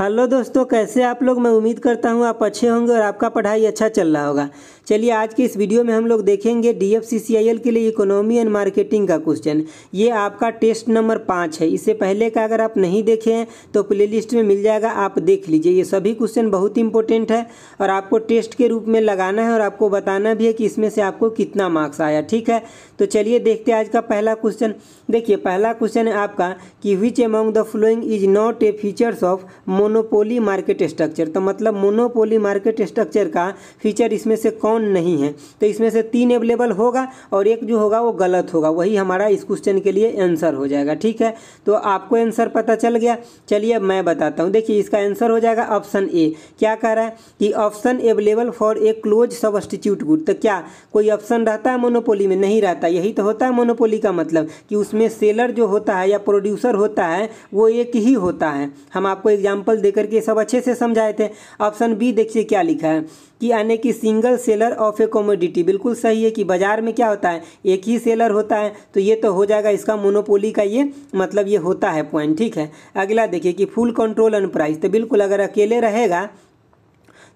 Hello दोस्तों, कैसे आप लोग। मैं उम्मीद करता हूँ आप अच्छे होंगे और आपका पढ़ाई अच्छा चल रहा होगा। चलिए आज की इस वीडियो में हम लोग देखेंगे DFCCIL के लिए इकोनॉमी एंड मार्केटिंग का क्वेश्चन। ये आपका टेस्ट नंबर 5 है। इससे पहले का अगर आप नहीं देखे हैं तो प्लेलिस्ट में मिल जाएगा, आप देख लीजिए। ये सभी क्वेश्चन बहुत इंपॉर्टेंट है और आपको टेस्ट के रूप में लगाना है और आपको बताना भी है कि इसमें से आपको कितना मार्क्स आया। ठीक है, तो चलिए देखते हैं आज का पहला क्वेश्चन। देखिए पहला क्वेश्चन है आपका कि which among the following is not a features of monopoly market structure. तो मतलब मोनोपोली मार्केट स्ट्रक्चर का फीचर इसमें से कौन नहीं है। तो इसमें से 3 अवेलेबल होगा और एक जो होगा वो गलत होगा, वही हमारा इस क्वेश्चन के लिए आंसर हो जाएगा। ठीक है, तो आपको आंसर पता चल गया। चलिए अब मैं बताता हूँ। देखिए इसका आंसर हो जाएगा ऑप्शन ए। क्या कह रहा है कि option available for a close substitute good. तो क्या कोई ऑप्शन रहता है मोनोपोली में? नहीं रहता। यही तो होता है मोनोपोली का मतलब कि उसमें सेलर जो होता है या प्रोड्यूसर होता है वो एक ही होता है। हम आपको एग्जाम्पल देकर के सब अच्छे से समझाए थे। ऑप्शन बी देखिए क्या लिखा है कि यानी कि single seller of A commodity. बिल्कुल सही है कि बाजार में क्या होता है, एक ही सेलर होता है। तो ये तो हो जाएगा इसका मोनोपोली का ये मतलब ये होता है पॉइंट। ठीक है, अगला देखिए कि फुल कंट्रोल ऑन प्राइस। तो बिल्कुल अगर अकेले रहेगा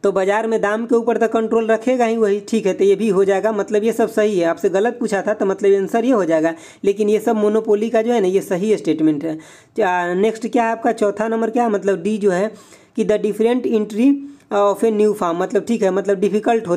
तो बाजार में दाम के ऊपर तो कंट्रोल रखेगा ही वही। ठीक है, तो ये भी हो जाएगा, मतलब ये सब सही है। आपसे गलत पूछा था तो मतलब आंसर ये हो जाएगा, लेकिन ये सब मोनोपोली का जो है ना ये सही स्टेटमेंट है। नेक्स्ट क्या है आपका चौथा नंबर, क्या मतलब डी जो है कि the different entry of a new firm. मतलब ठीक है, मतलब डिफिकल्ट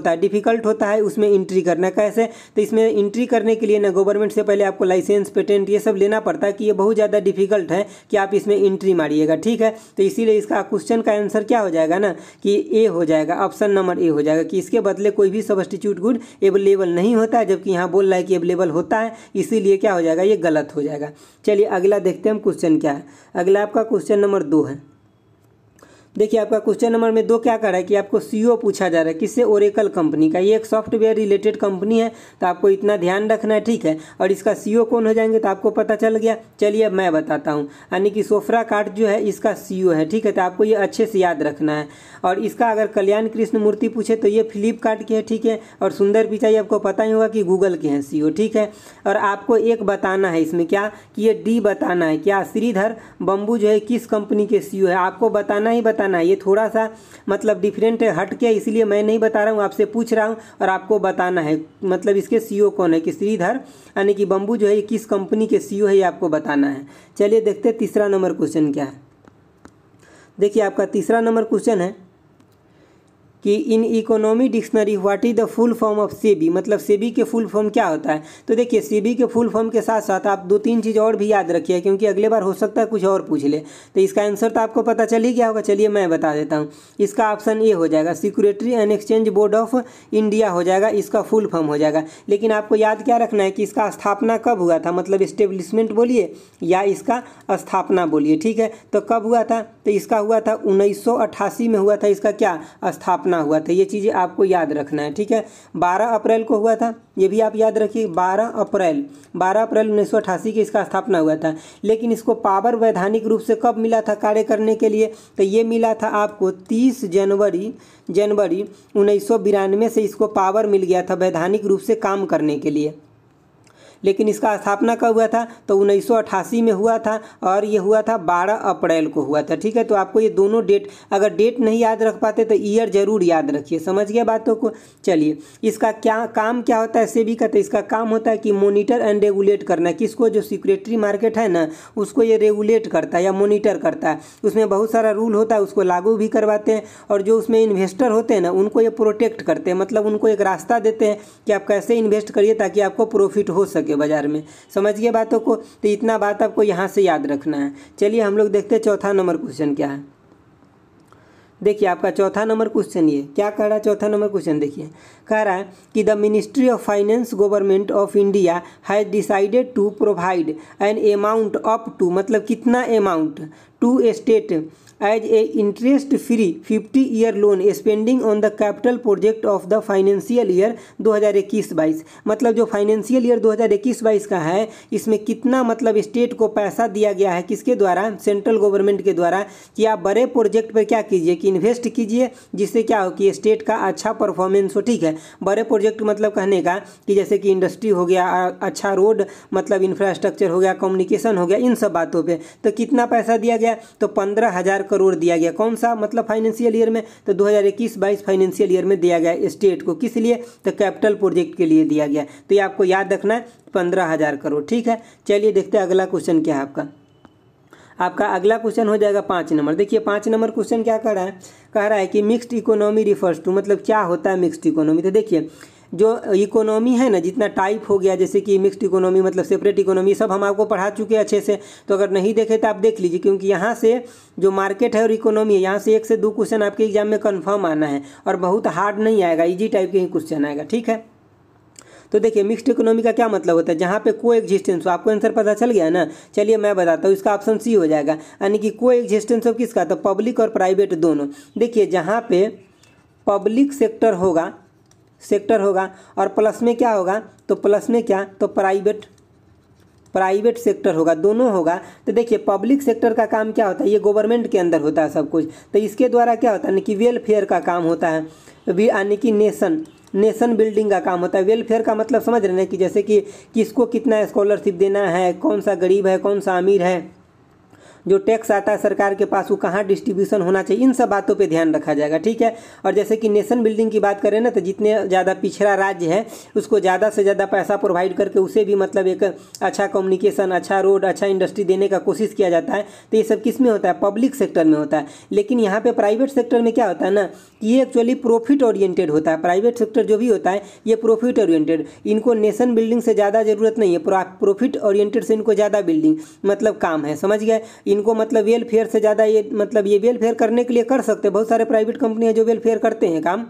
होता है उसमें एंट्री करना। कैसे? तो इसमें एंट्री करने के लिए ना गवर्नमेंट से पहले आपको लाइसेंस पेटेंट ये सब लेना पड़ता है कि ये बहुत ज़्यादा डिफिकल्ट है कि आप इसमें एंट्री मारिएगा। ठीक है, तो इसीलिए इसका क्वेश्चन का आंसर क्या हो जाएगा ना कि ए हो जाएगा, ऑप्शन नंबर ए हो जाएगा कि इसके बदले कोई भी सब्स्टिट्यूट गुड अवेलेबल नहीं होता है, जबकि यहाँ बोल रहा है कि अवेलेबल होता है, इसीलिए क्या हो जाएगा ये गलत हो जाएगा। चलिए अगला देखते हैं हम क्वेश्चन क्या है। अगला आपका क्वेश्चन नंबर 2 है। देखिए आपका क्वेश्चन नंबर में 2 क्या कर रहा है कि आपको सीईओ पूछा जा रहा है किससे, ओरेकल कंपनी का। ये एक सॉफ्टवेयर रिलेटेड कंपनी है, तो आपको इतना ध्यान रखना है। ठीक है, और इसका सीईओ कौन हो जाएंगे तो आपको पता चल गया। चलिए अब मैं बताता हूँ। यानी कि सोफ्रा कार्ट जो है इसका सीईओ है। ठीक है, तो आपको ये अच्छे से याद रखना है। और इसका अगर कल्याण कृष्ण मूर्ति पूछे तो ये फ्लिपकार्ट के है। ठीक है, और सुंदर पिचाई आपको पता ही होगा कि गूगल के हैं सीईओ। ठीक है, और आपको एक बताना है इसमें क्या कि ये डी बताना है, क्या श्रीधर बम्बू जो है किस कंपनी के सीईओ है, आपको बताना ही बताना। ये थोड़ा सा मतलब डिफरेंट है, हट के, इसलिए मैं नहीं बता रहा हूँ, आपसे पूछ रहा हूँ और आपको बताना है मतलब इसके सीईओ कौन है कि श्रीधर यानी कि बम्बू जो है ये किस कंपनी के सीईओ है, ये आपको बताना है। चलिए देखते हैं तीसरा नंबर क्वेश्चन क्या है। देखिए आपका तीसरा नंबर क्वेश्चन है कि in economy dictionary what is the full form of SEBI. मतलब सेबी के फुल फॉर्म क्या होता है। तो देखिए सेबी के फुल फॉर्म के साथ साथ आप 2-3 चीज़ और भी याद रखिए, क्योंकि अगले बार हो सकता है कुछ और पूछ ले। तो इसका आंसर तो आपको पता चल ही गया होगा। चलिए मैं बता देता हूँ। इसका ऑप्शन ए हो जाएगा, security and exchange board of India हो जाएगा, इसका फुल फॉर्म हो जाएगा। लेकिन आपको याद क्या रखना है कि इसका स्थापना कब हुआ था, मतलब इस्टेब्लिशमेंट बोलिए या इसका स्थापना बोलिए। ठीक है, तो कब हुआ था तो इसका हुआ था 1988 में हुआ था इसका क्या स्थापना हुआ था। ये चीज़ें आपको याद रखना है। ठीक है, 12 अप्रैल को हुआ था, ये भी आप याद रखिए। 12 अप्रैल 1988 की इसका स्थापना हुआ था। लेकिन इसको पावर वैधानिक रूप से कब मिला था कार्य करने के लिए, तो ये मिला था आपको 30 जनवरी 1992 से इसको पावर मिल गया था वैधानिक रूप से काम करने के लिए। लेकिन इसका स्थापना कब हुआ था तो 1988 में हुआ था और ये हुआ था 12 अप्रैल को हुआ था। ठीक है, तो आपको ये दोनों डेट, अगर डेट नहीं याद रख पाते तो ईयर जरूर याद रखिए। समझ गया बातों को। चलिए इसका क्या काम क्या होता है सेबी का, तो इसका काम होता है कि मॉनिटर एंड रेगुलेट करना। किसको, जो सिक्योरिटी मार्केट है ना उसको ये रेगुलेट करता है या मॉनिटर करता है। उसमें बहुत सारा रूल होता है, उसको लागू भी करवाते हैं, और जो उसमें इन्वेस्टर होते हैं ना उनको ये प्रोटेक्ट करते हैं। मतलब उनको एक रास्ता देते हैं कि आप कैसे इन्वेस्ट करिए ताकि आपको प्रॉफिट हो सके बाजार में। समझ गए बातों को। तो इतना बात आपको यहां से याद रखना है। चलिए हम लोग देखते हैं चौथा नंबर क्वेश्चन क्या है। देखिए आपका चौथा नंबर क्वेश्चन ये क्या कह रहा है। चौथा नंबर क्वेश्चन देखिए कह रहा है कि the ministry of finance government of India has decided to provide an amount up to, मतलब कितना amount, to state as a interest free 50 year loan spending on the capital project of the financial year 2021-22। मतलब जो financial year 2021-22 का है इसमें कितना मतलब state को पैसा दिया गया है, किसके द्वारा, सेंट्रल गवर्नमेंट के द्वारा, कि आप बड़े प्रोजेक्ट पर क्या कीजिए कि इन्वेस्ट कीजिए, जिससे क्या हो कि स्टेट का अच्छा परफॉर्मेंस हो। ठीक है, बड़े प्रोजेक्ट मतलब कहने का कि जैसे कि इंडस्ट्री हो गया, अच्छा रोड मतलब इंफ्रास्ट्रक्चर हो गया, कम्युनिकेशन हो गया, इन सब बातों पर। तो कितना पैसा दिया गया तो 15,000 करोड़ दिया गया। कौन सा मतलब फाइनेंशियल ईयर में? तो 2021-22 फाइनेंशियल ईयर में दिया गया स्टेट को। किस लिए? तो कैपिटल प्रोजेक्ट के लिए दिया गया। तो ये आपको याद रखना है, 15,000 करोड़। ठीक है, चलिए देखते हैं अगला क्वेश्चन क्या है आपका अगला क्वेश्चन हो जाएगा 5 नंबर। देखिए 5 नंबर क्वेश्चन क्या कह रहा है कि मिक्स्ड इकोनॉमी रिफर्स टू, मतलब क्या होता है मिक्स्ड इकोनॉमी। तो देखिए जो इकोनॉमी है ना, जितना टाइप हो गया, जैसे कि मिक्स्ड इकोनॉमी मतलब सेपरेट इकोनॉमी, सब हम आपको पढ़ा चुके हैं अच्छे से। तो अगर नहीं देखे तो आप देख लीजिए, क्योंकि यहाँ से जो मार्केट है और इकोनॉमी है, यहाँ से 1 से 2 क्वेश्चन आपके एग्जाम में कन्फर्म आना है, और बहुत हार्ड नहीं आएगा, ईजी टाइप के ही क्वेश्चन आएगा। ठीक है, तो देखिए मिक्स्ड इकोनॉमी का क्या मतलब होता है? जहाँ पे को एग्जिस्टेंस हो। आपको आंसर पता चल गया ना? चलिए मैं बताता हूँ, इसका ऑप्शन सी हो जाएगा, यानी कि को एग्जिस्टेंस हो किसका? तो पब्लिक और प्राइवेट दोनों। देखिए जहाँ पे पब्लिक सेक्टर होगा और प्लस में क्या होगा? तो प्लस में क्या? तो प्राइवेट सेक्टर होगा, दोनों होगा। तो देखिए पब्लिक सेक्टर का काम क्या होता है? ये गवर्नमेंट के अंदर होता है सब कुछ। तो इसके द्वारा क्या होता है ना कि वेलफेयर का काम होता है, यानी कि नेशन बिल्डिंग का काम होता है। वेलफेयर का मतलब समझ रहे हैं कि जैसे कि किसको कितना स्कॉलरशिप देना है, कौन सा गरीब है, कौन सा अमीर है, जो टैक्स आता है सरकार के पास वो कहाँ डिस्ट्रीब्यूशन होना चाहिए, इन सब बातों पे ध्यान रखा जाएगा। ठीक है, और जैसे कि नेशन बिल्डिंग की बात करें ना, तो जितने ज़्यादा पिछड़ा राज्य है उसको ज़्यादा से ज़्यादा पैसा प्रोवाइड करके उसे भी मतलब एक अच्छा कम्युनिकेशन, अच्छा रोड, अच्छा इंडस्ट्री देने का कोशिश किया जाता है। तो ये सब किस में होता है? पब्लिक सेक्टर में होता है। लेकिन यहाँ पर प्राइवेट सेक्टर में क्या होता है ना कि ये एक्चुअली प्रॉफिट ओरिएंटेड होता है। प्राइवेट सेक्टर जो भी होता है ये प्रॉफिट ओरिएंटेड, इनको नेशन बिल्डिंग से ज़्यादा ज़रूरत नहीं है, प्रॉफिट ओरिएंटेड से इनको ज़्यादा बिल्डिंग मतलब काम है। समझ गए? इनको मतलब वेलफेयर से ज़्यादा ये मतलब ये वेलफेयर करने के लिए कर सकते हैं, बहुत सारे प्राइवेट कंपनी है जो वेलफेयर करते हैं काम,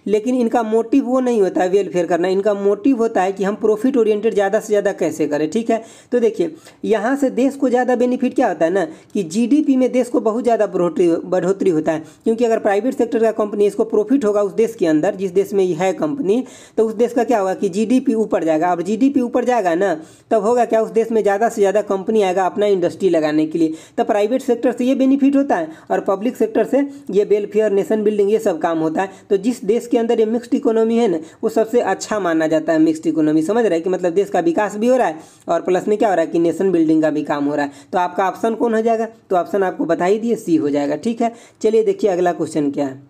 लेकिन इनका मोटिव वो नहीं होता है वेलफेयर करना। इनका मोटिव होता है कि हम प्रॉफिट ओरिएंटेड ज़्यादा से ज़्यादा कैसे करें। ठीक है, तो देखिए यहाँ से देश को ज़्यादा बेनिफिट क्या होता है ना कि जीडीपी में देश को बहुत ज़्यादा बढ़ोतरी होता है। क्योंकि अगर प्राइवेट सेक्टर का कंपनी इसको प्रॉफिट होगा उस देश के अंदर, जिस देश में है कंपनी, तो उस देश का क्या होगा कि जीडीपी ऊपर जाएगा। और जीडीपी ऊपर जाएगा ना, तब होगा क्या, उस देश में ज़्यादा से ज़्यादा कंपनी आएगा अपना इंडस्ट्री लगाने के लिए। तो प्राइवेट सेक्टर से ये बेनिफिट होता है और पब्लिक सेक्टर से ये वेलफेयर, नेशन बिल्डिंग, ये सब काम होता है। तो जिस देश के अंदर ये मिक्स्ड इकोनॉमी है ना, वो सबसे अच्छा माना जाता है मिक्स्ड इकोनॉमी। समझ रहे हैं कि मतलब देश का विकास भी हो रहा है और प्लस में क्या हो रहा है कि नेशन बिल्डिंग का भी काम हो रहा है। तो आपका ऑप्शन कौन हो जाएगा? तो ऑप्शन आपको बता ही दिए, सी हो जाएगा। ठीक है, चलिए देखिए अगला क्वेश्चन क्या है।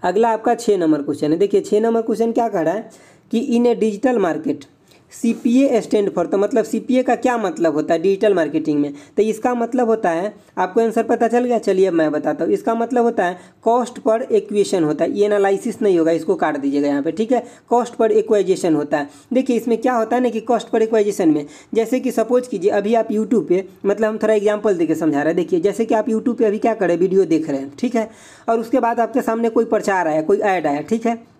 अगला आपका 6 नंबर क्वेश्चन है। देखिए 6 नंबर क्वेश्चन क्या कह रहा है कि in a digital market CPA stand for, तो मतलब CPA का क्या मतलब होता है डिजिटल मार्केटिंग में? तो इसका मतलब होता है, आपको आंसर पता चल गया? चलिए मैं बताता हूँ। इसका मतलब होता है कॉस्ट पर एक्वेशन होता है। ये एनालिसिस नहीं होगा, इसको काट दीजिएगा यहाँ पे। ठीक है, कॉस्ट पर एक्वाइजेशन होता है। देखिए इसमें क्या होता है ना कि कॉस्ट पर एक्वाइजेशन में, जैसे कि सपोज कीजिए अभी आप यूट्यूब पे, मतलब हम थोड़ा एग्जाम्पल देके समझा रहे हैं। देखिए जैसे कि आप यूट्यूब पे अभी क्या करें, वीडियो देख रहे हैं, ठीक है, और उसके बाद आपके सामने कोई प्रचार आया, कोई ऐड आया, ठीक है,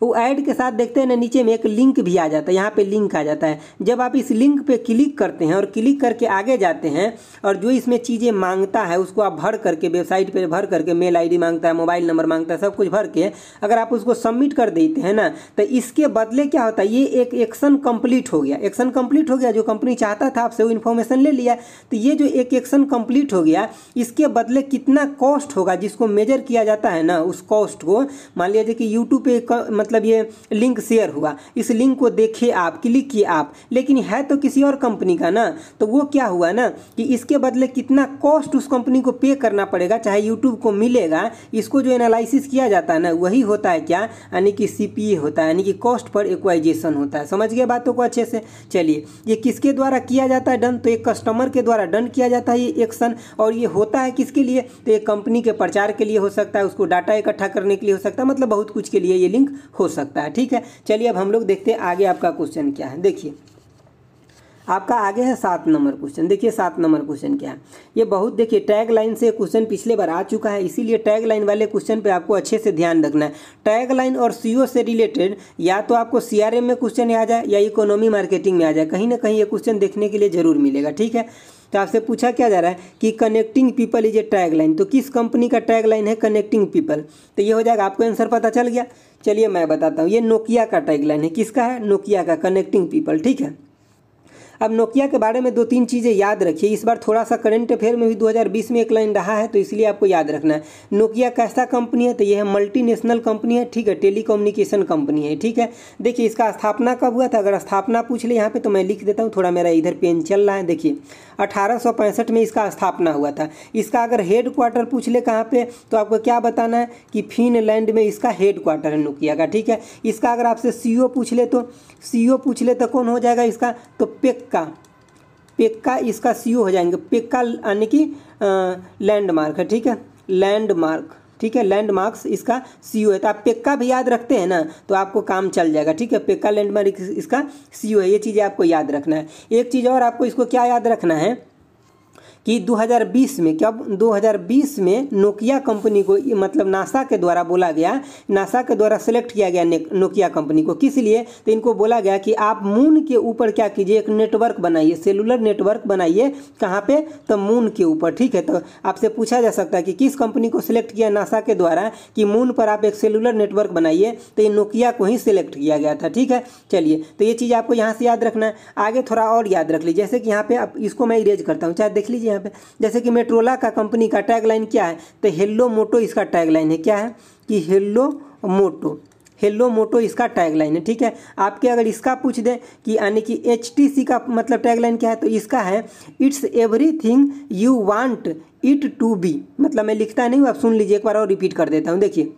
वो ऐड के साथ देखते हैं ना नीचे में एक लिंक भी आ जाता है, यहाँ पे लिंक आ जाता है। जब आप इस लिंक पे क्लिक करते हैं और क्लिक करके आगे जाते हैं और जो इसमें चीज़ें मांगता है उसको आप भर करके, वेबसाइट पे भर करके, मेल आईडी मांगता है, मोबाइल नंबर मांगता है, सब कुछ भर के अगर आप उसको सबमिट कर देते हैं ना, तो इसके बदले क्या होता है, ये एक एक्शन कंप्लीट हो गया। एक्शन कंप्लीट हो गया, जो कंपनी चाहता था आपसे वो इन्फॉर्मेशन ले लिया। तो ये जो एक एक्शन कंप्लीट हो गया, इसके बदले कितना कॉस्ट होगा जिसको मेजर किया जाता है ना, उस कॉस्ट को मान लीजिए कि यूट्यूब पे मतलब ये लिंक शेयर हुआ, इस लिंक को देखे आप, क्लिक किए आप, लेकिन है तो किसी और कंपनी का ना, तो वो क्या हुआ ना कि इसके बदले कितना कॉस्ट उस कंपनी को पे करना पड़ेगा, चाहे यूट्यूब को मिलेगा, इसको जो एनालिसिस किया जाता है ना वही होता है क्या, यानी कि CPA होता है, यानी कि कॉस्ट पर एक्वाइजेशन होता है। समझ गए बातों को अच्छे से? चलिए ये किसके द्वारा किया जाता है डन? तो एक कस्टमर के द्वारा डन किया जाता है ये एक्शन, और ये होता है किसके लिए? तो एक कंपनी के प्रचार के लिए हो सकता है, उसको डाटा इकट्ठा करने के लिए हो सकता है, मतलब बहुत कुछ के लिए ये लिंक हो सकता है। ठीक है, चलिए अब हम लोग देखते हैं आगे आपका क्वेश्चन क्या है। देखिए आपका आगे है 7 नंबर क्वेश्चन। देखिए 7 नंबर क्वेश्चन क्या है, ये बहुत देखिए टैग लाइन से क्वेश्चन पिछले बार आ चुका है, इसीलिए टैग लाइन वाले क्वेश्चन पे आपको अच्छे से ध्यान रखना है। टैग लाइन और CO से रिलेटेड या तो आपको CRM में क्वेश्चन आ जाए या इकोनॉमी मार्केटिंग में आ जाए, कहीं ना कहीं ये क्वेश्चन देखने के लिए जरूर मिलेगा। ठीक है, तो आपसे पूछा क्या जा रहा है कि connecting people is a tag line, तो किस कंपनी का टैग लाइन है कनेक्टिंग पीपल? तो ये हो जाएगा, आपको आंसर पता चल गया। चलिए मैं बताता हूँ, ये नोकिया का टैग लाइन है। किसका है? नोकिया का, कनेक्टिंग पीपल। ठीक है, अब नोकिया के बारे में 2-3 चीज़ें याद रखिए। इस बार थोड़ा सा करंट अफेयर में भी 2020 में एक लाइन रहा है, तो इसलिए आपको याद रखना है। नोकिया कैसा कंपनी है, तो यह मल्टीनेशनल कंपनी है, ठीक है, टेलीकम्युनिकेशन कंपनी है, ठीक है। देखिए इसका स्थापना कब हुआ था, अगर स्थापना पूछ ले यहाँ पे तो मैं लिख देता हूँ, थोड़ा मेरा इधर पेन चल रहा है। देखिए 1865 में इसका स्थापना हुआ था। इसका अगर हेड क्वार्टर पूछ ले कहाँ पे, तो आपको क्या बताना है कि फिनलैंड में इसका हेड क्वार्टर है नोकिया का, ठीक है। इसका अगर आपसे सीईओ पूछ ले, तो सीईओ पूछ ले तो कौन हो जाएगा इसका, तो पेक्का इसका सीईओ हो जाएंगे। पेक्का यानी कि लैंडमार्क है, ठीक है, लैंडमार्क, ठीक है, लैंडमार्क्स इसका सीईओ है। तो आप पेक्का भी याद रखते हैं ना, तो आपको काम चल जाएगा, ठीक है। पेक्का लैंडमार्क इसका सीईओ है, ये चीज़ें आपको याद रखना है। एक चीज़ और आपको इसको क्या याद रखना है कि 2020 में, कब 2020 में नोकिया कंपनी को मतलब नासा के द्वारा बोला गया, नासा के द्वारा सेलेक्ट किया गया नोकिया कंपनी को, किस लिए, तो इनको बोला गया कि आप मून के ऊपर क्या कीजिए, एक नेटवर्क बनाइए, सेलुलर नेटवर्क बनाइए। कहाँ पे, तो मून के ऊपर, ठीक है। तो आपसे पूछा जा सकता है कि किस कंपनी को सिलेक्ट किया नासा के द्वारा कि मून पर आप एक सेलुलर नेटवर्क बनाइए, तो ये नोकिया को ही सिलेक्ट किया गया था, ठीक है। चलिए, तो ये चीज़ आपको यहाँ से याद रखना है। आगे थोड़ा और याद रख लीजिए, जैसे कि यहाँ पे आप इसको मैं इरेज करता हूँ, चाहे देख लीजिए यहाँ पे, जैसे कि मेट्रोला का कंपनी का टैगलाइन क्या है, तो हेलो मोटो इसका टैगलाइन है, क्या है कि हेलो मोटो इसका टैगलाइन है, ठीक है। आपके अगर इसका पूछ दें कि यानी कि HTC का मतलब टैगलाइन क्या है, तो इसका है it's everything you want it to be. मतलब मैं लिखता नहीं हूँ, आप सुन लीजिए, एक बार और रिपीट कर देता हूँ। देखिए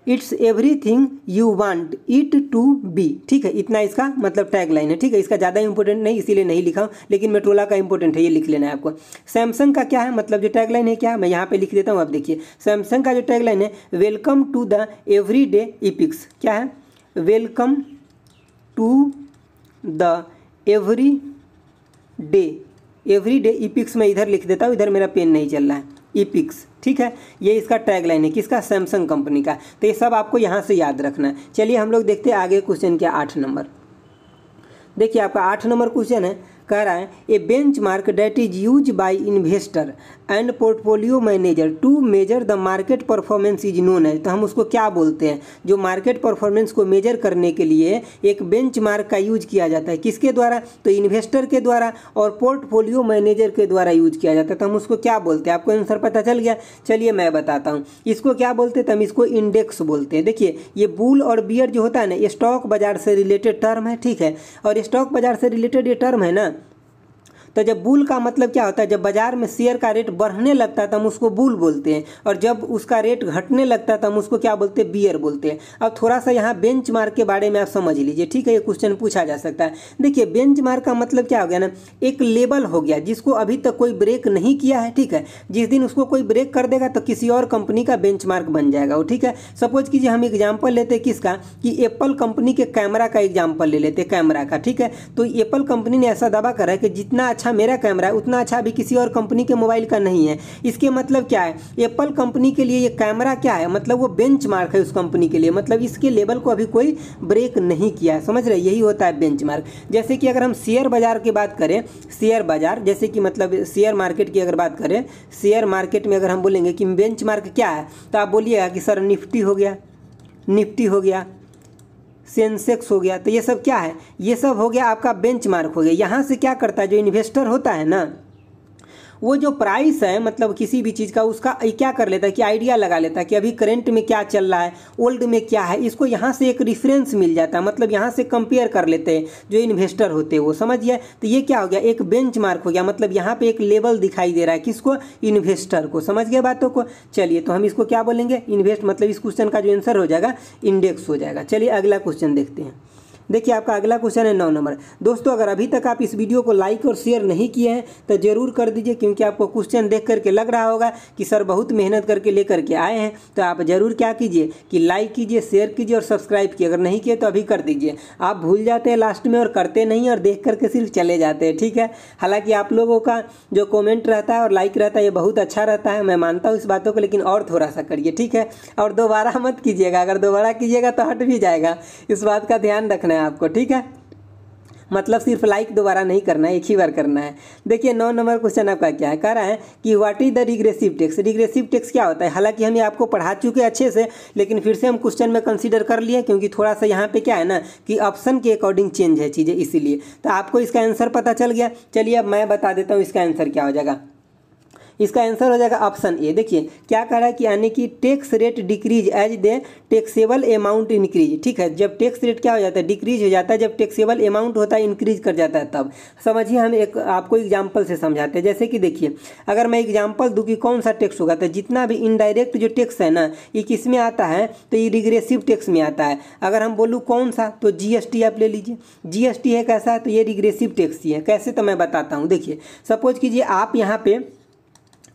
it's everything you want it to be, ठीक है, इतना इसका मतलब टैगलाइन है, ठीक है। इसका ज़्यादा इंपॉर्टेंट नहीं, इसीलिए नहीं लिखा हूँ, लेकिन मेट्रोला का इंपॉर्टेंट है, ये लिख लेना है आपको। सैमसंग का क्या है, मतलब जो टैगलाइन है क्या है, मैं यहाँ पे लिख देता हूँ। आप देखिए सैमसंग का जो टैगलाइन है, welcome to the everyday epics, क्या है, welcome to the everyday epics. मैं इधर लिख देता हूँ, इधर मेरा पेन नहीं चल रहा है, इपिक्स, ठीक है। ये इसका टैगलाइन है, किसका, सैमसंग कंपनी का। तो ये सब आपको यहाँ से याद रखना है। चलिए हम लोग देखते हैं आगे क्वेश्चन क्या, 8 नंबर। देखिए आपका 8 नंबर क्वेश्चन है, कह रहा है a benchmark that is use by investor and portfolio manager to measure the market performance is known है। तो हम उसको क्या बोलते हैं, जो मार्केट परफॉर्मेंस को मेजर करने के लिए एक बेंचमार्क का यूज किया जाता है, किसके द्वारा, तो इन्वेस्टर के द्वारा और पोर्टफोलियो मैनेजर के द्वारा यूज किया जाता है। तो हम उसको क्या बोलते हैं, आपको आंसर पता चल गया। चलिए मैं बताता हूँ इसको क्या बोलते हैं, तो हम इसको इंडेक्स बोलते हैं। देखिए ये बुल और बियर जो होता है ना, ये स्टॉक बाजार से रिलेटेड टर्म है, ठीक है। और स्टॉक बाजार से रिलेटेड ये टर्म है ना, तो जब बुल का मतलब क्या होता है, जब बाजार में शेयर का रेट बढ़ने लगता है तो हम उसको बुल बोलते हैं, और जब उसका रेट घटने लगता है तो हम उसको क्या बोलते हैं, बियर बोलते हैं। अब थोड़ा सा यहाँ बेंचमार्क के बारे में आप समझ लीजिए, ठीक है, ये क्वेश्चन पूछा जा सकता है। देखिए बेंचमार्क का मतलब क्या हो गया ना, एक लेवल हो गया जिसको अभी तक कोई ब्रेक नहीं किया है, ठीक है। जिस दिन उसको कोई ब्रेक कर देगा तो किसी और कंपनी का बेंचमार्क बन जाएगा वो, ठीक है। सपोज कीजिए हम एग्जाम्पल लेते हैं किसका, कि एप्पल कंपनी के कैमरा का एग्जाम्पल ले लेते हैं, कैमरा का, ठीक है। तो एप्पल कंपनी ने ऐसा दावा करा है कि जितना अच्छा मेरा कैमरा है उतना अच्छा अभी किसी और कंपनी के मोबाइल का नहीं है। इसके मतलब क्या है, एप्पल कंपनी के लिए ये कैमरा क्या है, मतलब वो बेंचमार्क है उस कंपनी के लिए, मतलब इसके लेवल को अभी कोई ब्रेक नहीं किया है, समझ रहे, यही होता है बेंचमार्क। जैसे कि अगर हम शेयर बाजार की बात करें, शेयर बाजार जैसे कि मतलब शेयर मार्केट की अगर बात करें, शेयर मार्केट में अगर हम बोलेंगे कि बेंचमार्क क्या है, तो आप बोलिएगा कि सर निफ्टी हो गया, सेंसेक्स हो गया। तो ये सब क्या है, ये सब हो गया आपका बेंचमार्क हो गया। यहाँ से क्या करता है, जो इन्वेस्टर होता है ना, वो जो प्राइस है मतलब किसी भी चीज़ का, उसका क्या कर लेता है कि आइडिया लगा लेता है कि अभी करंट में क्या चल रहा है, ओल्ड में क्या है, इसको यहाँ से एक रेफरेंस मिल जाता है, मतलब यहाँ से कंपेयर कर लेते हैं जो इन्वेस्टर होते हैं वो, समझिए। तो ये क्या हो गया, एक बेंचमार्क हो गया, मतलब यहाँ पे एक लेवल दिखाई दे रहा है, किसको, इन्वेस्टर को, समझ गए बातों को। चलिए तो हम इसको क्या बोलेंगे, इन्वेस्ट, मतलब इस क्वेश्चन का जो आंसर हो जाएगा इंडेक्स हो जाएगा। चलिए अगला क्वेश्चन देखते हैं। देखिए आपका अगला क्वेश्चन है 9 नंबर। दोस्तों अगर अभी तक आप इस वीडियो को लाइक और शेयर नहीं किए हैं तो जरूर कर दीजिए, क्योंकि आपको क्वेश्चन देख करके लग रहा होगा कि सर बहुत मेहनत करके लेकर के आए हैं। तो आप जरूर क्या कीजिए कि लाइक कीजिए, शेयर कीजिए और सब्सक्राइब कीजिए। अगर नहीं किए तो अभी कर दीजिए। आप भूल जाते हैं लास्ट में और करते नहीं और देख करके सिर्फ चले जाते हैं, ठीक है। हालांकि आप लोगों का जो कॉमेंट रहता है और लाइक रहता है ये बहुत अच्छा रहता है, मैं मानता हूँ इस बातों को, लेकिन और थोड़ा सा करिए, ठीक है। और दोबारा मत कीजिएगा, अगर दोबारा कीजिएगा तो हट भी जाएगा, इस बात का ध्यान रखना है आपको, ठीक है। मतलब सिर्फ लाइक दोबारा नहीं करना है, एक ही बार करना है। देखिए 9 नंबर क्वेश्चन आपका क्या है, कह रहा है कि what is the regressive tax. Regressive tax क्या होता है, हालांकि हम ये आपको पढ़ा चुके अच्छे से, लेकिन फिर से हम क्वेश्चन में कंसीडर कर लिए क्योंकि थोड़ा सा यहाँ पे क्या है ना कि ऑप्शन के अकॉर्डिंग चेंज है चीज़ें, इसीलिए। तो आपको इसका आंसर पता चल गया। चलिए अब मैं बता देता हूँ इसका आंसर क्या हो जाएगा। इसका आंसर हो जाएगा ऑप्शन ए। देखिए क्या कह रहा है कि यानी कि tax rate decrease as the taxable amount increase. ठीक है, जब टैक्स रेट क्या हो जाता है, डिक्रीज हो जाता है, जब टैक्सेबल अमाउंट होता है इंक्रीज कर जाता है तब। समझिए, हम एक आपको एग्जाम्पल से समझाते हैं। जैसे कि देखिए, अगर मैं एग्जाम्पल दूँ कि कौन सा टैक्स होगा, तो जितना भी इनडायरेक्ट जो टैक्स है ना, ये किस में आता है, तो ये रिग्रेसिव टैक्स में आता है। अगर हम बोलूँ कौन सा, तो जीएसटी आप ले लीजिए। जीएसटी है कैसा है, तो ये रिग्रेसिव टैक्स ही है। कैसे, तो मैं बताता हूँ। देखिए सपोज कीजिए आप यहाँ पे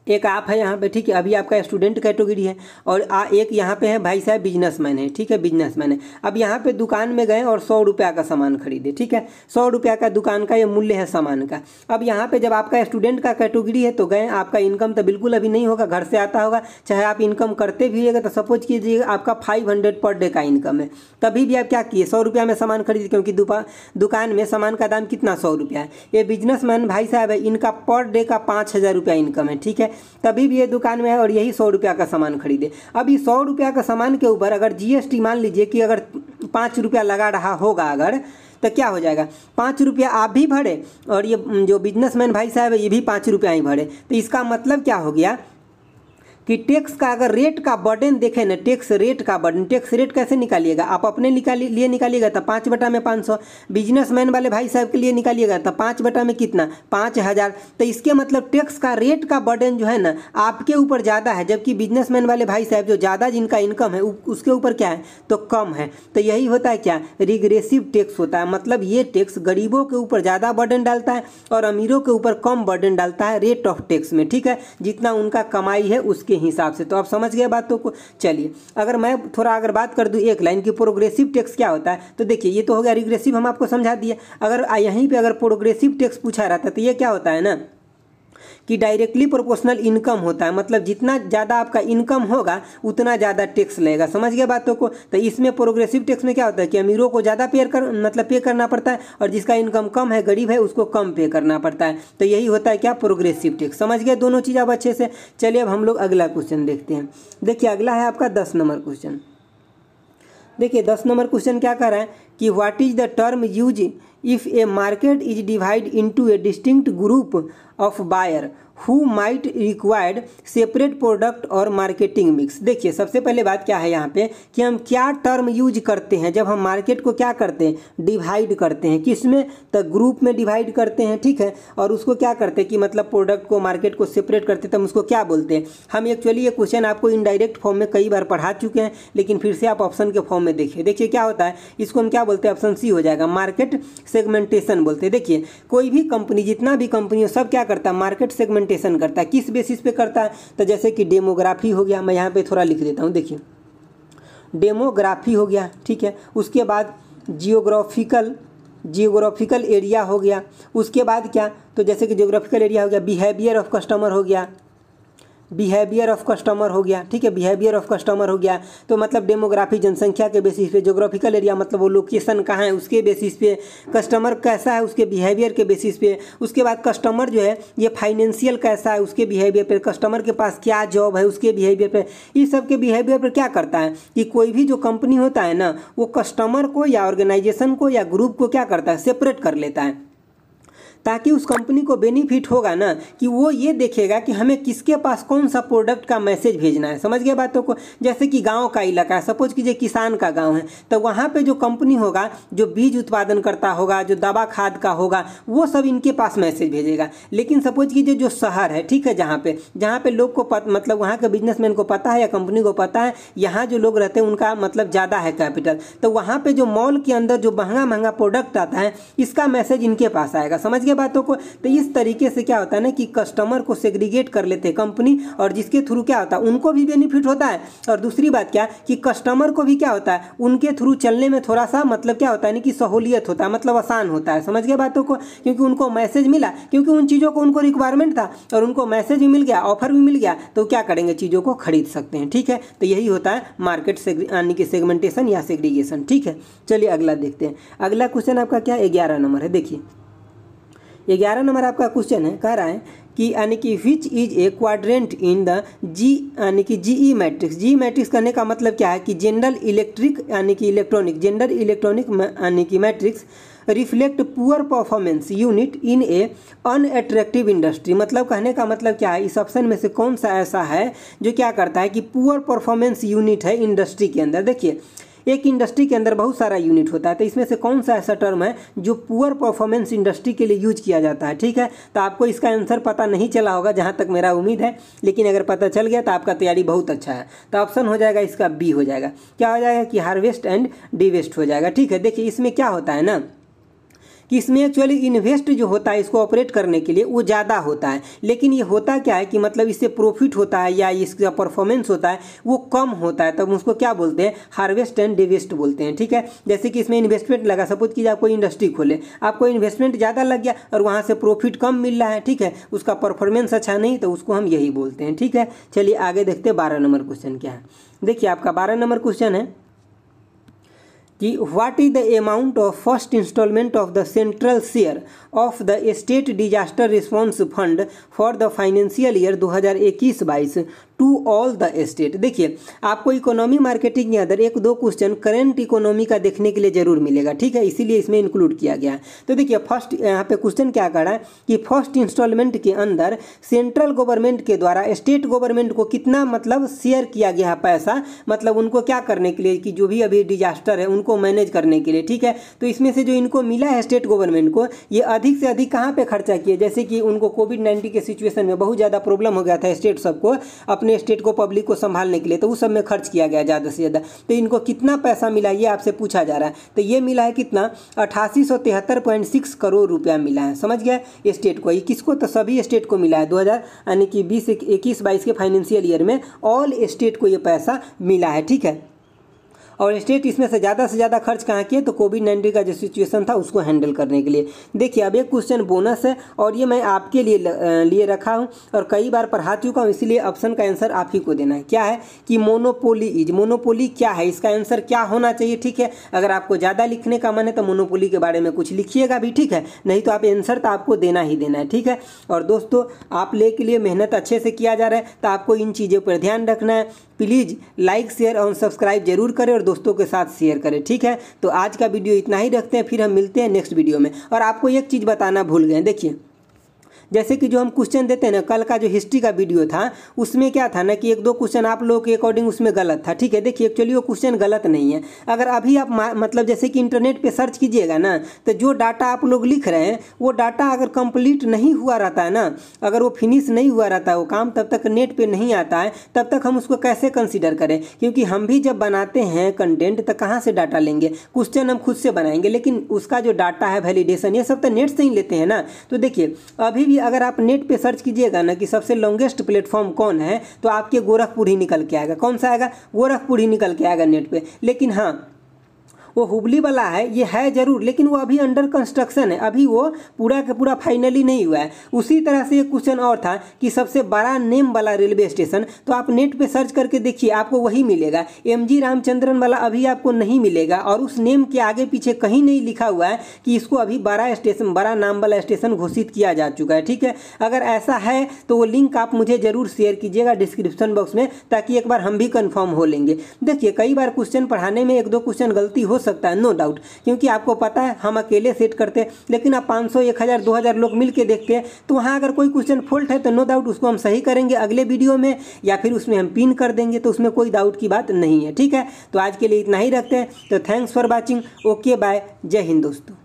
एक आप है यहाँ पे, ठीक है, अभी आपका स्टूडेंट कैटेगरी है, और एक यहाँ पे है भाई साहब बिजनेसमैन है। ठीक है, बिजनेसमैन है। अब यहाँ पे दुकान में गए और 100 रुपया का सामान खरीदे। ठीक है, 100 रुपया का दुकान का ये मूल्य है सामान का। अब यहाँ पे जब आपका स्टूडेंट का कैटेगरी है तो गए, आपका इनकम तो बिल्कुल अभी नहीं होगा, घर से आता होगा, चाहे आप इनकम करते भी होगा। तो सपोज कीजिए आपका 500 पर डे का इनकम है, तभी भी आप क्या किए, 100 रुपया में सामान खरीदे, क्योंकि दुकान में सामान का दाम कितना, 100 रुपया है। ये बिजनेसमैन भाई साहब है, इनका पर डे का 5000 रुपया इनकम है। ठीक है, तभी भी ये दुकान में है और यही 100 रुपया का सामान खरीदे। अब ये 100 रुपया का सामान के ऊपर अगर जीएसटी मान लीजिए कि अगर 5 रुपया लगा रहा होगा अगर, तो क्या हो जाएगा, 5 रुपया आप भी भरे और ये जो बिजनेसमैन भाई साहब है ये भी 5 रुपया ही भरे। तो इसका मतलब क्या हो गया कि टैक्स का अगर रेट का बर्डन देखें ना, टैक्स रेट का बर्डन, टैक्स रेट कैसे निकालिएगा, आप अपने लिए निकालिएगा तो 5/500, बिजनेसमैन वाले भाई साहब के लिए निकालिएगा तो 5/, में कितना, 5000। तो इसके मतलब टैक्स का रेट का बर्डन जो है ना आपके ऊपर ज़्यादा है, जबकि बिजनेसमैन वाले भाई साहब जो ज़्यादा जिनका इनकम है उसके ऊपर क्या है, तो कम है। तो यही होता है क्या, रिग्रेसिव टैक्स होता है। मतलब ये टैक्स गरीबों के ऊपर ज़्यादा बर्डन डालता है और अमीरों के ऊपर कम बर्डन डालता है रेट ऑफ टैक्स में। ठीक है, जितना उनका कमाई है उसके हिसाब से। तो आप समझ गए बातों को। चलिए अगर मैं थोड़ा अगर बात कर दूं एक लाइन की प्रोग्रेसिव टैक्स क्या होता है, तो देखिए ये तो हो गया रिग्रेसिव, हम आपको समझा दिए। अगर यहीं पे अगर प्रोग्रेसिव टैक्स पूछा रहता तो ये क्या होता है ना कि डायरेक्टली प्रोपोर्शनल इनकम होता है। मतलब जितना ज़्यादा आपका इनकम होगा उतना ज़्यादा टैक्स लगेगा। समझ गए बातों को। तो इसमें प्रोग्रेसिव टैक्स में क्या होता है कि अमीरों को ज़्यादा पे करना पड़ता है और जिसका इनकम कम है, गरीब है, उसको कम पे करना पड़ता है। तो यही होता है क्या, प्रोग्रेसिव टैक्स। समझ गए दोनों चीज़ अब अच्छे से। चलिए अब हम लोग अगला क्वेश्चन देखते हैं। देखिए अगला है आपका 10 नंबर क्वेश्चन। देखिए 10 नंबर क्वेश्चन क्या कर रहा है कि what is the term use if a market is divide into a distinct group of buyer who might required separate product और मार्केटिंग मिक्स। देखिए सबसे पहले बात क्या है यहाँ पे कि हम क्या टर्म यूज करते हैं जब हम मार्केट को क्या करते हैं, डिवाइड करते हैं। किसमें, तो ग्रुप में डिवाइड करते हैं। ठीक है, और उसको क्या करते हैं कि मतलब प्रोडक्ट को, मार्केट को सेपरेट करते हैं, तो हम उसको क्या बोलते हैं। हम एक्चुअली ये क्वेश्चन आपको इनडायरेक्ट फॉर्म में कई बार पढ़ा चुके हैं, लेकिन फिर से आप ऑप्शन के फॉर्म में देखिए। देखिए क्या होता है, इसको हम क्या बोलते हैं, ऑप्शन सी हो जाएगा, मार्केट सेगमेंटेशन बोलते हैं। देखिए कोई भी कंपनी, जितना भी कंपनी हो, सब क्या करता है, मार्केट सेगमेंटेशन करता है। किस बेसिस पे करता है, तो जैसे कि डेमोग्राफी हो गया, मैं यहाँ पे थोड़ा लिख देता हूँ। देखिए डेमोग्राफी हो गया, ठीक है। उसके बाद जियोग्राफिकल एरिया हो गया। उसके बाद क्या, तो जैसे कि जियोग्राफिकल एरिया हो गया, बिहेवियर ऑफ कस्टमर हो गया, बिहेवियर ऑफ कस्टमर हो गया। ठीक है, बिहेवियर ऑफ कस्टमर हो गया। तो मतलब डेमोग्राफी जनसंख्या के बेसिस पे, ज्योग्राफिकल एरिया मतलब वो लोकेशन कहाँ है उसके बेसिस पे, कस्टमर कैसा है उसके बिहेवियर के बेसिस पे। उसके बाद कस्टमर जो है ये फाइनेंशियल कैसा है उसके बिहेवियर पे, कस्टमर के पास क्या जॉब है उसके बिहेवियर पे। इस सब के बिहेवियर पर क्या करता है कि कोई भी जो कंपनी होता है ना, वो कस्टमर को या ऑर्गेनाइजेशन को या ग्रुप को क्या करता है, सेपरेट कर लेता है, ताकि उस कंपनी को बेनिफिट होगा ना कि वो ये देखेगा कि हमें किसके पास कौन सा प्रोडक्ट का मैसेज भेजना है। समझ गए बातों को। जैसे कि गांव का इलाका है, सपोज कीजिए किसान का गांव है, तो वहाँ पे जो कंपनी होगा, जो बीज उत्पादन करता होगा, जो दवा खाद का होगा, वो सब इनके पास मैसेज भेजेगा। लेकिन सपोज कीजिए जो शहर है, ठीक है, जहाँ पे लोग को मतलब वहाँ के बिजनेसमैन को पता है या कंपनी को पता है यहाँ जो लोग रहते हैं उनका मतलब ज़्यादा है कैपिटल, तो वहाँ पर जो मॉल के अंदर जो महंगा महंगा प्रोडक्ट आता है इसका मैसेज इनके पास आएगा। समझ गए बातों को। तो इस तरीके से क्या होता है ना कि कस्टमर को सेग्रीगेट कर लेते हैं कंपनी, और जिसके थ्रू क्या होता है उनको भी बेनिफिट होता है, और दूसरी बात क्या कि कस्टमर को भी क्या होता है उनके थ्रू चलने में थोड़ा सा मतलब क्या होता है ना कि सहूलियत होता है, मतलब आसान होता है। समझ गए बातों को, क्योंकि उनको मैसेज मिला, क्योंकि उन चीज़ों को उनको रिक्वायरमेंट था और उनको मैसेज भी मिल गया, ऑफर भी मिल गया, तो क्या करेंगे चीज़ों को खरीद सकते हैं। ठीक है, तो यही होता है मार्केट यानी कि सेगमेंटेशन या सेग्रीगेशन। ठीक है, चलिए अगला देखते हैं। अगला क्वेश्चन आपका क्या 11 नंबर है। देखिए 11 नंबर आपका क्वेश्चन है, कह रहा है कि यानी कि which is a quadrant in the G यानी कि जीई मैट्रिक्स। जी मैट्रिक्स करने का मतलब क्या है कि जनरल इलेक्ट्रिक यानी कि इलेक्ट्रॉनिक, जनरल इलेक्ट्रॉनिक यानी कि matrix reflect poor performance unit in A unattractive industry. मतलब कहने का मतलब क्या है, इस ऑप्शन में से कौन सा ऐसा है जो क्या करता है कि पुअर परफॉर्मेंस यूनिट है इंडस्ट्री के अंदर। देखिए एक इंडस्ट्री के अंदर बहुत सारा यूनिट होता है, तो इसमें से कौन सा ऐसा टर्म है जो पुअर परफॉर्मेंस इंडस्ट्री के लिए यूज किया जाता है। ठीक है, तो आपको इसका आंसर पता नहीं चला होगा जहां तक मेरा उम्मीद है, लेकिन अगर पता चल गया तो आपका तैयारी बहुत अच्छा है। तो ऑप्शन हो जाएगा इसका बी हो जाएगा। क्या हो जाएगा कि हार्वेस्ट एंड डिवेस्ट हो जाएगा। ठीक है, देखिए इसमें क्या होता है ना कि इसमें एक्चुअली इन्वेस्ट जो होता है इसको ऑपरेट करने के लिए वो ज़्यादा होता है, लेकिन ये होता क्या है कि मतलब इससे प्रॉफिट होता है या इसका परफॉर्मेंस होता है वो कम होता है, तब तो उसको क्या बोलते हैं हार्वेस्ट एंड डिवेस्ट बोलते हैं। ठीक है, जैसे कि इसमें इन्वेस्टमेंट लगा, सपोज कीजिए आप कोई इंडस्ट्री खोले, आपको इन्वेस्टमेंट ज़्यादा लग गया और वहाँ से प्रॉफिट कम मिल रहा है, ठीक है, उसका परफॉर्मेंस अच्छा नहीं, तो उसको हम यही बोलते हैं। ठीक है, चलिए आगे देखते हैं 12 नंबर क्वेश्चन क्या है। देखिए आपका 12 नंबर क्वेश्चन है कि what is the amount of first installment of the central share of the state disaster response fund for the financial year 2021-22 to all the state. देखिए आपको इकोनॉमी मार्केटिंग के अंदर एक दो क्वेश्चन करंट इकोनॉमी का देखने के लिए जरूर मिलेगा। ठीक है, इसीलिए इसमें इंक्लूड किया गया है। तो देखिए फर्स्ट यहाँ पे क्वेश्चन क्या कर रहा है कि फर्स्ट इंस्टॉलमेंट के अंदर सेंट्रल गवर्नमेंट के द्वारा स्टेट गवर्नमेंट को कितना मतलब शेयर किया गया है पैसा, मतलब उनको क्या करने के लिए कि जो भी अभी डिजास्टर है उनको मैनेज करने के लिए। ठीक है, तो इसमें से जो इनको मिला है स्टेट गवर्नमेंट को, ये अधिक से अधिक कहाँ पे खर्चा किए, जैसे कि उनको कोविड-19 के सिचुएशन में बहुत ज़्यादा प्रॉब्लम हो गया था स्टेट सबको अपने स्टेट को पब्लिक को संभालने के लिए, तो उस सब में खर्च किया गया ज़्यादा से ज़्यादा। तो इनको कितना पैसा मिला ये आपसे पूछा जा रहा है, तो ये मिला है कितना 8873.6 करोड़ रुपया मिला है। समझ गया स्टेट को, ये किसको, तो सभी स्टेट को मिला है 2000 यानी कि 2021-22 के फाइनेंशियल ईयर में ऑल स्टेट को ये पैसा मिला है। ठीक है, और स्टेट इसमें से ज़्यादा खर्च कहाँ किए, तो कोविड-19 का जो सिचुएशन था उसको हैंडल करने के लिए। देखिए अब एक क्वेश्चन बोनस है और ये मैं आपके लिए रखा हूँ और कई बार पढ़ा चुका हूँ, इसीलिए ऑप्शन का आंसर आप ही को देना है। क्या है कि मोनोपोली इज, मोनोपोली क्या है, इसका आंसर क्या होना चाहिए। ठीक है, अगर आपको ज़्यादा लिखने का मन है तो मोनोपोली के बारे में कुछ लिखिएगा भी, ठीक है, नहीं तो आप आंसर तो आपको देना ही देना है। ठीक है, और दोस्तों आप ले के लिए मेहनत अच्छे से किया जा रहा है, तो आपको इन चीज़ों पर ध्यान रखना है। प्लीज़ लाइक शेयर और सब्सक्राइब जरूर करें और दोस्तों के साथ शेयर करें। ठीक है, तो आज का वीडियो इतना ही रखते हैं, फिर हम मिलते हैं नेक्स्ट वीडियो में। और आपको एक चीज़ बताना भूल गए, देखिए जैसे कि जो हम क्वेश्चन देते हैं ना, कल का जो हिस्ट्री का वीडियो था उसमें क्या था ना कि एक दो क्वेश्चन आप लोगों के अकॉर्डिंग उसमें गलत था। ठीक है, देखिए एक्चुअली वो क्वेश्चन गलत नहीं है। अगर अभी आप मतलब जैसे कि इंटरनेट पे सर्च कीजिएगा ना, तो जो डाटा आप लोग लिख रहे हैं वो डाटा अगर कंप्लीट नहीं हुआ रहता है ना, अगर वो फिनिश नहीं हुआ रहता है वो काम, तब तक नेट पे नहीं आता है, तब तक हम उसको कैसे कंसिडर करें, क्योंकि हम भी जब बनाते हैं कंटेंट तो कहाँ से डाटा लेंगे, क्वेश्चन हम खुद से बनाएंगे, लेकिन उसका जो डाटा है वैलिडेशन ये सब तो नेट से ही लेते हैं ना। तो देखिए अभी भी अगर आप नेट पे सर्च कीजिएगा ना कि सबसे लॉन्गेस्ट प्लेटफॉर्म कौन है, तो आपके गोरखपुर ही निकल के आएगा। कौन सा आएगा, गोरखपुर ही निकल के आएगा नेट पे। लेकिन हाँ वो हुबली वाला है, ये है जरूर, लेकिन वो अभी अंडर कंस्ट्रक्शन है, अभी वो पूरा का पूरा फाइनली नहीं हुआ है। उसी तरह से एक क्वेश्चन और था कि सबसे बड़ा नेम वाला रेलवे स्टेशन, तो आप नेट पे सर्च करके देखिए आपको वही मिलेगा। MG रामचंद्रन वाला अभी आपको नहीं मिलेगा, और उस नेम के आगे पीछे कहीं नहीं लिखा हुआ है कि इसको अभी बड़ा स्टेशन, बड़ा नाम वाला स्टेशन घोषित किया जा चुका है। ठीक है, अगर ऐसा है तो वो लिंक आप मुझे जरूर शेयर कीजिएगा डिस्क्रिप्शन बॉक्स में, ताकि एक बार हम भी कन्फर्म हो लेंगे। देखिए कई बार क्वेश्चन पढ़ाने में एक दो क्वेश्चन गलती हो सकता है, नो डाउट, क्योंकि आपको पता है हम अकेले सेट करते हैं, लेकिन आप 500 1000 2000 लोग मिलके देखते हैं, तो वहाँ अगर कोई क्वेश्चन फॉल्ट है तो नो डाउट उसको हम सही करेंगे अगले वीडियो में, या फिर उसमें हम पिन कर देंगे, तो उसमें कोई डाउट की बात नहीं है। ठीक है, तो आज के लिए इतना ही रखते हैं। तो thanks for watching, okay bye, जय हिंद दोस्तों।